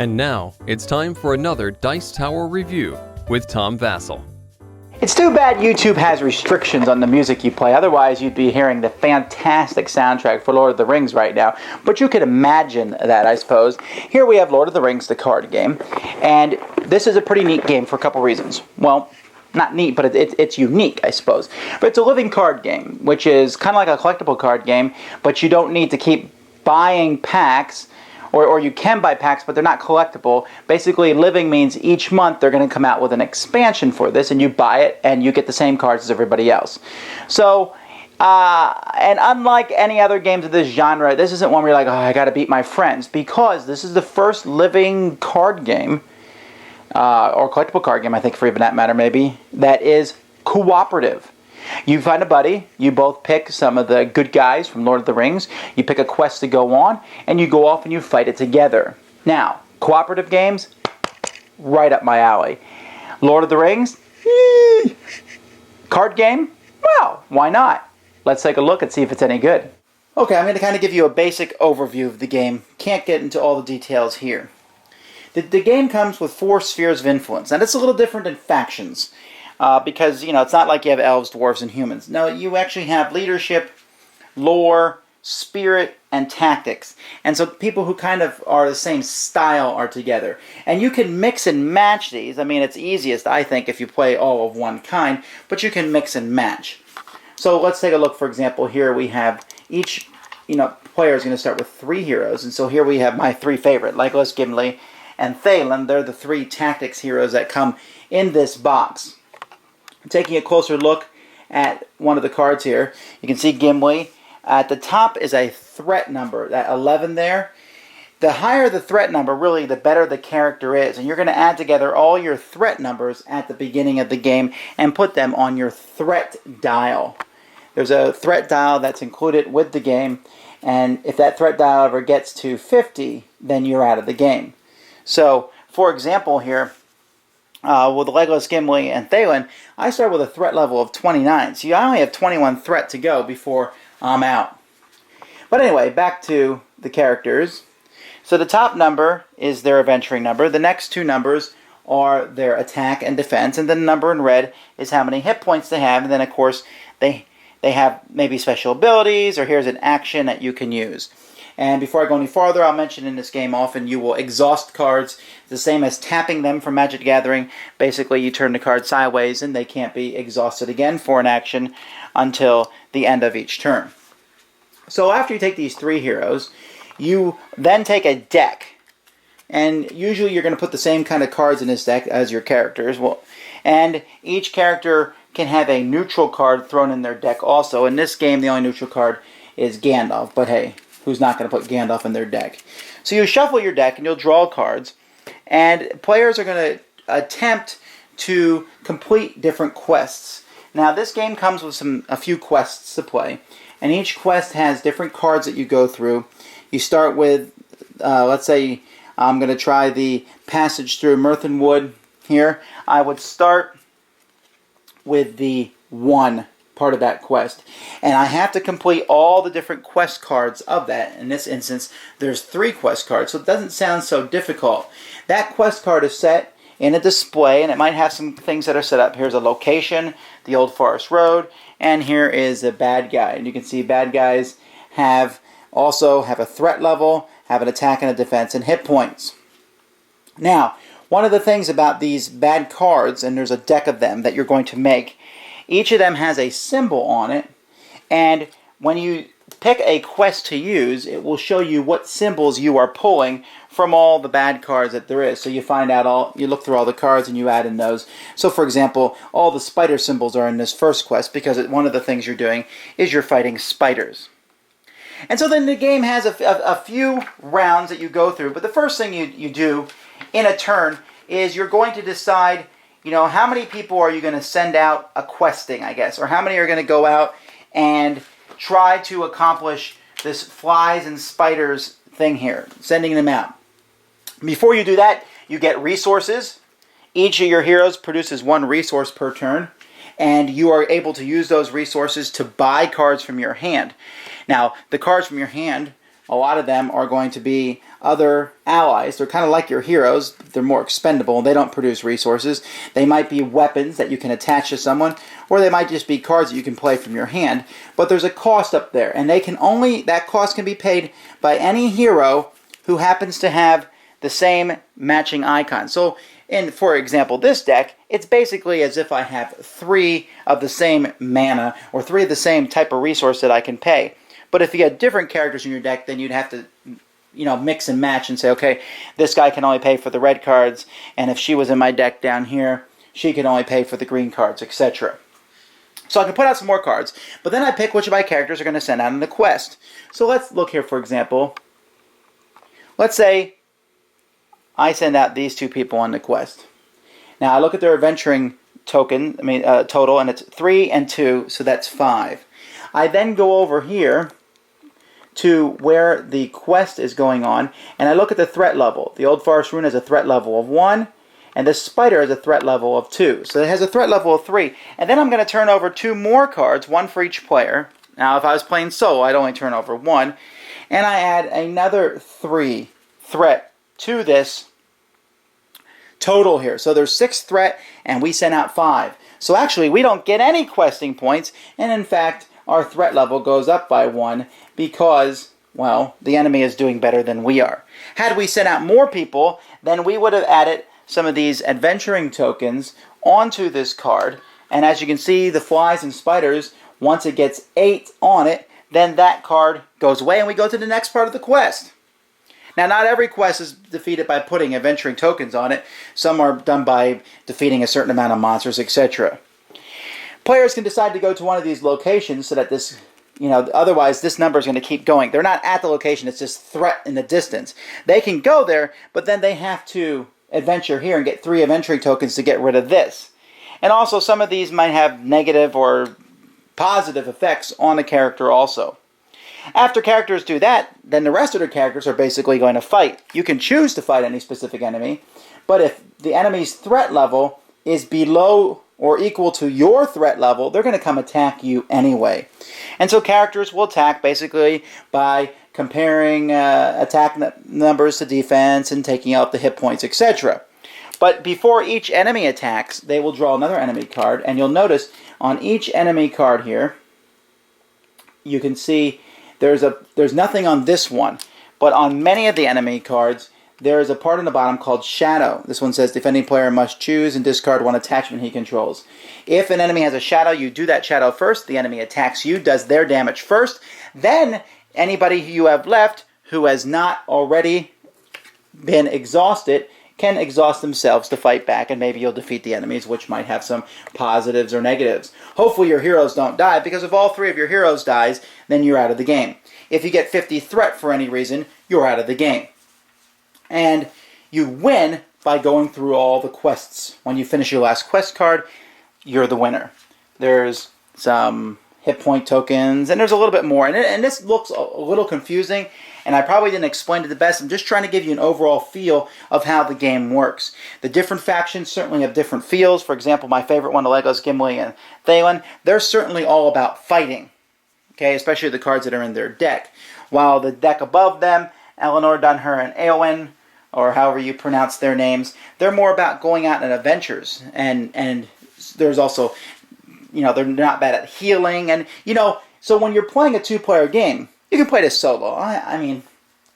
And now, it's time for another Dice Tower review with Tom Vasel. It's too bad YouTube has restrictions on the music you play, otherwise you'd be hearing the fantastic soundtrack for Lord of the Rings right now. But you could imagine that, I suppose. Here we have Lord of the Rings, the card game, and this is a pretty neat game for a couple reasons. Well, not neat, but it's unique, I suppose. But it's a living card game, which is kind of like a collectible card game, but you don't need to keep buying packs, or you can buy packs, but they're not collectible. Basically, living means each month they're going to come out with an expansion for this, and you buy it, and you get the same cards as everybody else. So, and unlike any other games of this genre, this isn't one where you're like, oh, I got to beat my friends, because this is the first living card game, or collectible card game, I think, for even that matter, maybe, that is cooperative. You find a buddy, you both pick some of the good guys from Lord of the Rings, you pick a quest to go on, and you go off and you fight it together. Now, cooperative games, right up my alley. Lord of the Rings, card game, well, why not? Let's take a look and see if it's any good. Okay, I'm going to kind of give you a basic overview of the game. Can't get into all the details here. The game comes with 4 spheres of influence, and it's a little different in factions. Because, you know, it's not like you have elves, dwarves, and humans. No, you actually have leadership, lore, spirit, and tactics. And so people who kind of are the same style are together. And you can mix and match these. I mean, it's easiest, I think, if you play all of one kind, but you can mix and match. So let's take a look. For example, here we have each, player is going to start with 3 heroes. And so here we have my 3 favorite, Legolas, Gimli, and Thalen. They're the 3 tactics heroes that come in this box. Taking a closer look at one of the cards here, you can see Gimli. At the top is a threat number, that 11 there. The higher the threat number, really, the better the character is. And you're going to add together all your threat numbers at the beginning of the game and put them on your threat dial. There's a threat dial that's included with the game, and if that threat dial ever gets to 50, then you're out of the game. So, for example here, with Legolas, Gimli, and Thalen, I start with a threat level of 29. So I only have 21 threat to go before I'm out. But anyway, back to the characters. So the top number is their adventuring number. The next 2 numbers are their attack and defense. And then the number in red is how many hit points they have. And then, of course, they have maybe special abilities, or here's an action that you can use. And before I go any farther, I'll mention in this game often you will exhaust cards. It's the same as tapping them from Magic the Gathering. Basically, you turn the card sideways and they can't be exhausted again for an action until the end of each turn. So after you take these 3 heroes, you then take a deck. And usually you're going to put the same kind of cards in this deck as your characters. And each character can have a neutral card thrown in their deck also. In this game, the only neutral card is Gandalf. But hey, who's not going to put Gandalf in their deck? So you shuffle your deck and you'll draw cards, and players are going to attempt to complete different quests. Now this game comes with a few quests to play, and each quest has different cards that you go through. You start with, let's say I'm going to try the passage through Mirthen Wood here. I would start with the 1 part of that quest, and I have to complete all the different quest cards of that. In this instance, there's 3 quest cards, so it doesn't sound so difficult. That quest card is set in a display, and it might have some things that are set up. Here's a location, the Old Forest Road, and here is a bad guy. And you can see bad guys also have a threat level, have an attack and a defense, and hit points. Now, one of the things about these bad cards, and there's a deck of them that you're going to make, each of them has a symbol on it, and when you pick a quest to use, it will show you what symbols you are pulling from all the bad cards that there is. So you find out you look through all the cards and you add in those. So for example, all the spider symbols are in this first quest because one of the things you're doing is you're fighting spiders. And so then the game has a few rounds that you go through, but the first thing you do in a turn is you're going to decide, how many people are you going to send out a questing, I guess, or how many are going to go out and try to accomplish this flies and spiders thing here, sending them out. Before you do that, you get resources. Each of your heroes produces 1 resource per turn, and you are able to use those resources to buy cards from your hand. Now, the cards from your hand, a lot of them are going to be other allies. They're kind of like your heroes. They're more expendable. They don't produce resources. They might be weapons that you can attach to someone, or they might just be cards that you can play from your hand. But there's a cost up there, and that cost can be paid by any hero who happens to have the same matching icon. So, for example, this deck, it's basically as if I have 3 of the same mana, or 3 of the same type of resource that I can pay. But if you had different characters in your deck, then you'd have to mix and match and say, okay, this guy can only pay for the red cards, and if she was in my deck down here, she can only pay for the green cards, etc. So I can put out some more cards, but then I pick which of my characters are going to send out in the quest. So let's look here, for example. Let's say I send out these 2 people on the quest. Now I look at their adventuring token, total, and it's 3 and 2, so that's 5. I then go over here to where the quest is going on, and I look at the threat level. The Old Forest Rune has a threat level of 1, and the Spider has a threat level of 2. So it has a threat level of 3. And then I'm going to turn over 2 more cards, 1 for each player. Now if I was playing solo, I'd only turn over 1. And I add another 3 threat to this total here. So there's 6 threat, and we sent out 5. So actually, we don't get any questing points, and in fact, our threat level goes up by 1 because, well, the enemy is doing better than we are. Had we sent out more people, then we would have added some of these adventuring tokens onto this card, and as you can see, the flies and spiders, once it gets 8 on it, then that card goes away, and we go to the next part of the quest. Now, not every quest is defeated by putting adventuring tokens on it. Some are done by defeating a certain amount of monsters, etc. Players can decide to go to one of these locations so that this, otherwise this number is going to keep going. They're not at the location, it's just threat in the distance. They can go there, but then they have to adventure here and get 3 adventuring tokens to get rid of this. And also, some of these might have negative or positive effects on the character also. After characters do that, then the rest of their characters are basically going to fight. You can choose to fight any specific enemy, but if the enemy's threat level is below or equal to your threat level, they're going to come attack you anyway. And so characters will attack basically by comparing attack numbers to defense and taking out the hit points, etc. But before each enemy attacks, they will draw another enemy card, and you'll notice on each enemy card here, you can see there's nothing on this one, but on many of the enemy cards, there is a part on the bottom called Shadow. This one says defending player must choose and discard 1 attachment he controls. If an enemy has a shadow, you do that shadow first. The enemy attacks you, does their damage first. Then anybody you have left who has not already been exhausted can exhaust themselves to fight back, and maybe you'll defeat the enemies, which might have some positives or negatives. Hopefully your heroes don't die, because if all 3 of your heroes dies, then you're out of the game. If you get 50 threat for any reason, you're out of the game. And you win by going through all the quests. When you finish your last quest card, you're the winner. There's some hit point tokens, and there's a little bit more. And this looks a little confusing, and I probably didn't explain it the best. I'm just trying to give you an overall feel of how the game works. The different factions certainly have different feels. For example, my favorite one, the Legos, Gimli and Thalen, they're certainly all about fighting, okay, especially the cards that are in their deck. While the deck above them, Eleanor, Dunher, and Eowyn, or however you pronounce their names, they're more about going out on adventures. And there's also, they're not bad at healing. And, so when you're playing a 2-player game, you can play this solo. I mean,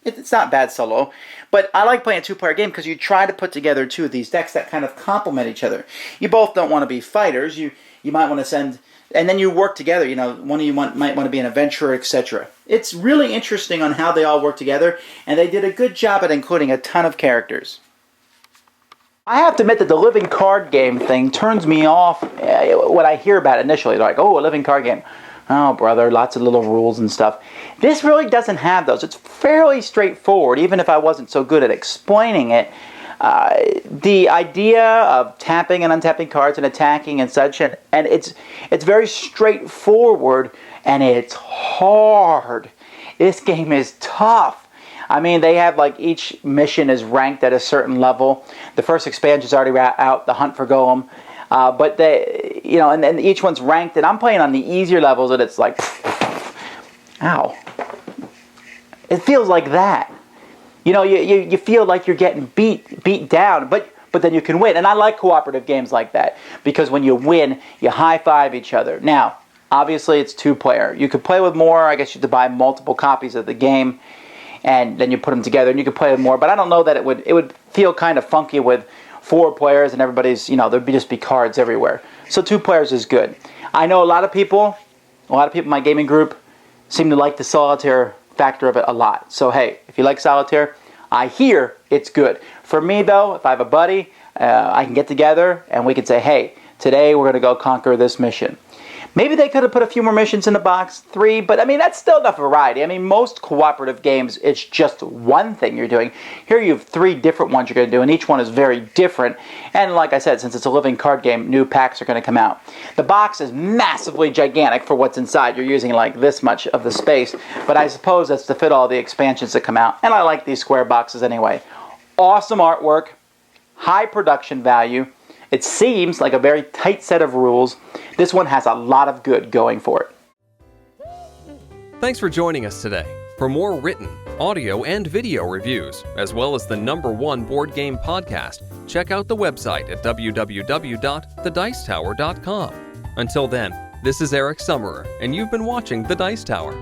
it's not bad solo. But I like playing a 2-player game because you try to put together 2 of these decks that kind of complement each other. You both don't want to be fighters. You might want to send... And then you work together. One of you might want to be an adventurer, etc. It's really interesting on how they all work together, and they did a good job at including a ton of characters. I have to admit that the living card game thing turns me off when I hear about it initially. Like, oh, a living card game. Oh, brother, lots of little rules and stuff. This really doesn't have those. It's fairly straightforward, even if I wasn't so good at explaining it. The idea of tapping and untapping cards and attacking and such, and it's very straightforward, and it's hard. This game is tough. I mean, they have each mission is ranked at a certain level. The first expansion is already out, the Hunt for Golem, but they, and each one's ranked, and I'm playing on the easier levels, and it's like, ow, it feels like that. you feel like you're getting beat down, but then you can win. And I like cooperative games like that because when you win, you high-five each other. Now, obviously, it's two-player. You could play with more. I guess you have to buy multiple copies of the game, and then you put them together, and you could play with more. But I don't know that it would feel kind of funky with 4 players and everybody's, there'd just be cards everywhere. So 2 players is good. I know a lot of people in my gaming group seem to like the solitaire factor of it a lot. So hey, if you like solitaire, I hear it's good. For me though, if I have a buddy, I can get together and we can say, hey, today we're going to go conquer this mission. Maybe they could have put a few more missions in the box, 3, but I mean, that's still enough variety. I mean, most cooperative games, it's just one thing you're doing. Here you have 3 different ones you're going to do, and each one is very different. And like I said, since it's a living card game, new packs are going to come out. The box is massively gigantic for what's inside. You're using like this much of the space, but I suppose that's to fit all the expansions that come out. And I like these square boxes anyway. Awesome artwork, high production value. It seems like a very tight set of rules. This one has a lot of good going for it. Thanks for joining us today. For more written, audio, and video reviews, as well as the #1 board game podcast, check out the website at www.thedicetower.com. Until then, this is Eric Summerer, and you've been watching The Dice Tower.